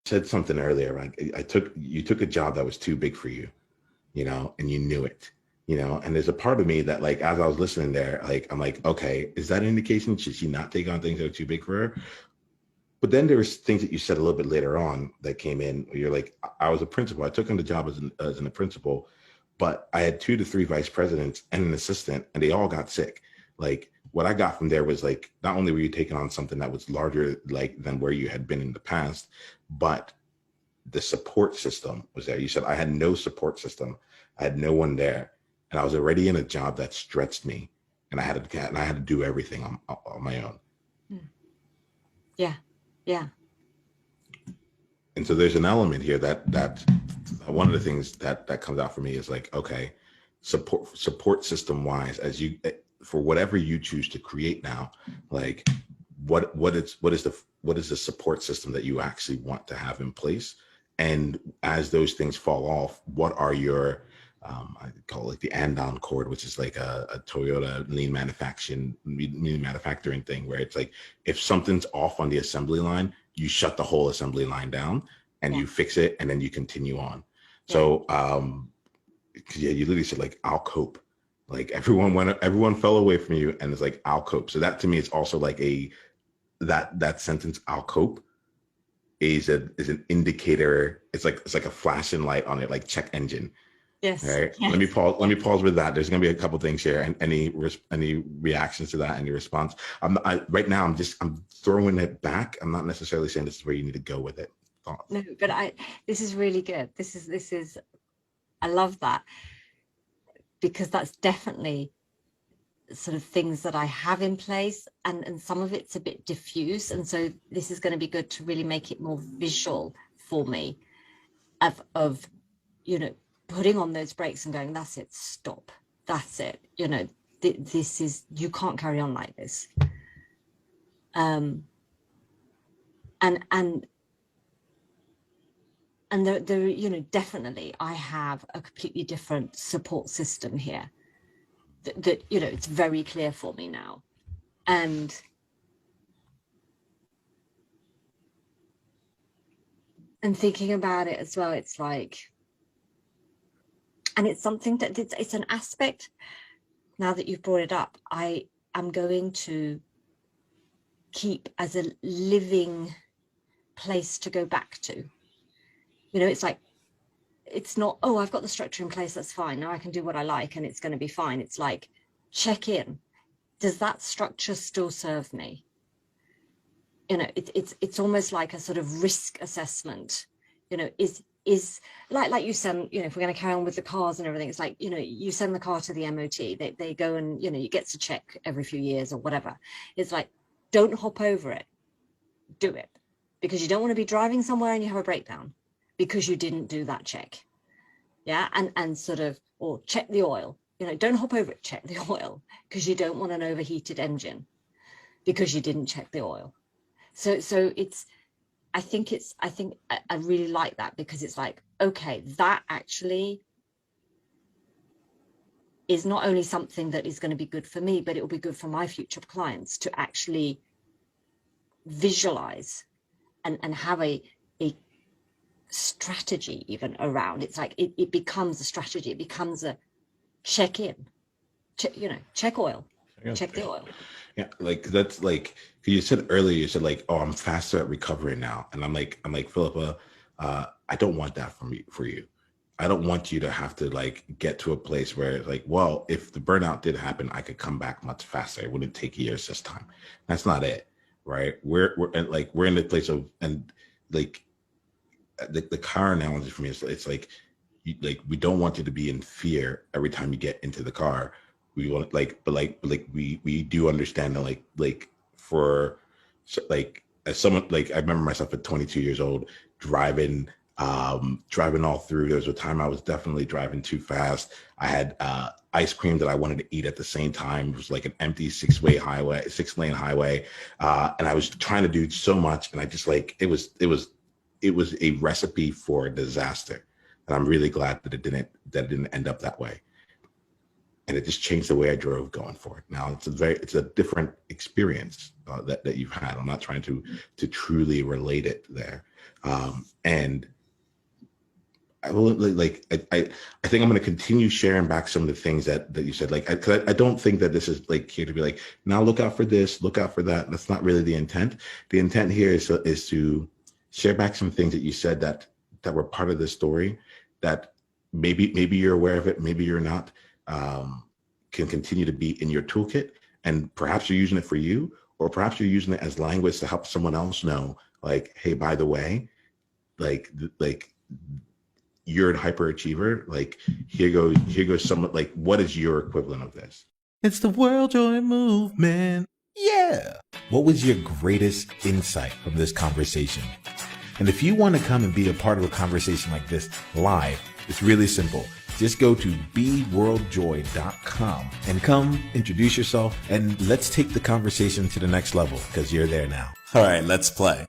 said something earlier, like you took a job that was too big for you, and you knew it, and there's a part of me that, like, as I was listening there, like, I'm like, okay, is that an indication? Should she not take on things that are too big for her? But then there was things that you said a little bit later on that came in where you're like, I was a principal. I took on the job as a principal, but I had 2 to 3 vice presidents and an assistant, and they all got sick. Like, what I got from there was, like, not only were you taking on something that was larger, like, than where you had been in the past, but the support system was there. You said I had no support system. I had no one there, and I was already in a job that stretched me, and I had to do everything on my own. Yeah. Yeah. And so there's an element here that one of the things that comes out for me is like, okay, support system wise, as you, for whatever you choose to create now, like, what is the support system that you actually want to have in place, and as those things fall off, what are your I call it the and-on cord, which is like a Toyota lean manufacturing thing, where it's like, if something's off on the assembly line, you shut the whole assembly line down and you fix it, and then you continue on. So, yeah, you literally said, like, I'll cope. Like, everyone fell away from you, and it's like, I'll cope. So that to me is also like that sentence, I'll cope, is an indicator. It's like a flashing light on it, like check engine. Yes. All right. Yes. Let me pause with that. There's going to be a couple things here, and any reactions to that, any response. Right now I'm throwing it back. I'm not necessarily saying this is where you need to go with it. Thoughts? No, but this is really good. This is I love that, because that's definitely sort of things that I have in place, and some of it's a bit diffuse, and so this is going to be good to really make it more visual for me of putting on those brakes and going, that's it, stop, that's it, this is, you can't carry on like this. And there, definitely I have a completely different support system here that it's very clear for me now. And thinking about it as well, it's like, and it's something that it's an aspect, now that you've brought it up, I am going to keep as a living place to go back to. It's like, it's not, oh, I've got the structure in place, that's fine, now I can do what I like and it's going to be fine. It's like, check in. Does that structure still serve me? It's almost like a sort of risk assessment. Is like you send, if we're going to carry on with the cars and everything, it's like, you send the car to the MOT, they go and, it gets a check every few years or whatever. It's like, don't hop over it, do it, because you don't want to be driving somewhere and you have a breakdown because you didn't do that check. Yeah. And sort of, or check the oil, don't hop over it, check the oil, because you don't want an overheated engine because you didn't check the oil. So I think I really like that, because it's like, okay, that actually is not only something that is going to be good for me, but it will be good for my future clients to actually visualize and have a strategy even around. It's like it becomes a strategy, it becomes a check-in, check oil, check the oil. Yeah, like, that's like, you said earlier, you said like, oh, I'm faster at recovering now, and I'm like Philippa, I don't want that for you. I don't want you to have to, like, get to a place where, like, well, if the burnout did happen, I could come back much faster. It wouldn't take years this time. That's not it, right? We're in the place of, and like, the car analogy for me is, it's like, we don't want you to be in fear every time you get into the car. We want, but we do understand that, like for, like, as someone, like, I remember myself at 22 years old driving all through. There was a time I was definitely driving too fast. I had ice cream that I wanted to eat at the same time. It was like an empty 6-lane highway, and I was trying to do so much, and I just, like, it was a recipe for disaster. And I'm really glad that it didn't end up that way. and it just changed the way I drove going forward. Now it's a different experience that you've had. I'm not trying to truly relate it there, and I will I think I'm going to continue sharing back some of the things that you said. Like, cause I don't think that this is like here to be like, now look out for this, look out for that. That's not really the intent. The intent here is to share back some things that you said that were part of the story that maybe you're aware of it, maybe you're not, can continue to be in your toolkit, and perhaps you're using it for you, or perhaps you're using it as language to help someone else know, like, hey, by the way, like you're a hyperachiever. Like, here goes someone, like, what is your equivalent of this? It's the World Joy Movement. Yeah. What was your greatest insight from this conversation? And if you want to come and be a part of a conversation like this live, it's really simple. Just go to beworldjoy.com and come introduce yourself, and let's take the conversation to the next level, because you're there now. All right, let's play.